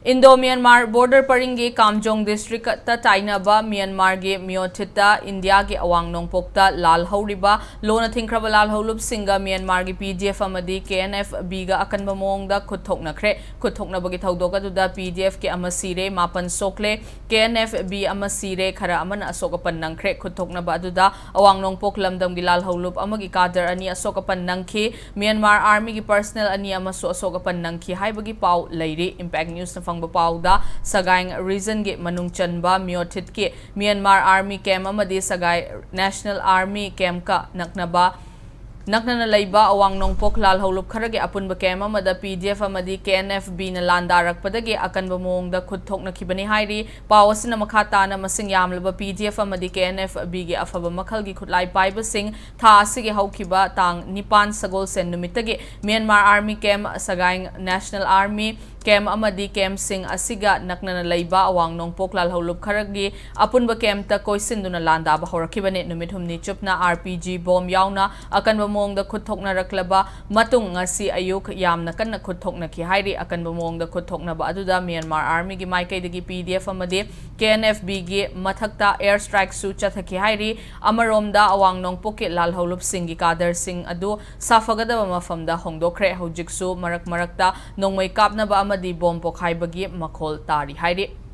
Indo-Myanmar border paringi Kamjong district ta tainaba Myanmar ge Myothita India ge awang nongpokta lal horiba lona thingkraba lal holup singa Myanmar ge PDF amadi KNF biga akanba mongda khuthokna bagi thaudoka duda PDF ke amasire mapan sokle KNF B amasire khara amana asoka pannangkhre khuthokna ba duda awang nongpok lamdam gi lal holup amagi kadar ani asoka pannangki Myanmar army gi personnel ani amaso asoka pannangki haibagi pau leiri Impact News na Pauda Sagai reason ge manung chanba Myothit ke Myanmar Army camp amadi Sagai National Army camp ka nakna na laiba awang nongpok lal holup kharage apunba camp amada PDF amadi KNFB na landarak padage akanba mongda khuthokna khibani hairi pawasina makhata na masing yamlaba PDF amadi KNFB ge afaba makhal gi khutlai paiba sing tha asige haukiba tang nipan sagol sen numitage Myanmar Army camp Sagai National Army camp amadi camp sing asiga nakna na laiba awang nongpok lal holup kharagi apunba camp ta koisinduna landa ba horakibane numit humni chupna RPG bomb yauna akanba mongda khuthokna raklaba matung ngasi ayuk yamna kanna khuthokna ki hairi akanba mongda khuthokna ba aduda Myanmar Army gi maikai dagi PDF amadi KNFB gi mathakta air strike su chathaki hairi amaromda awang nongpok ke lal holup singi kadar sing adu safagadaba mafamda hongdokre hojiksu marakta nongmai kapna ba di bom pokhai bagi makhol tari hairi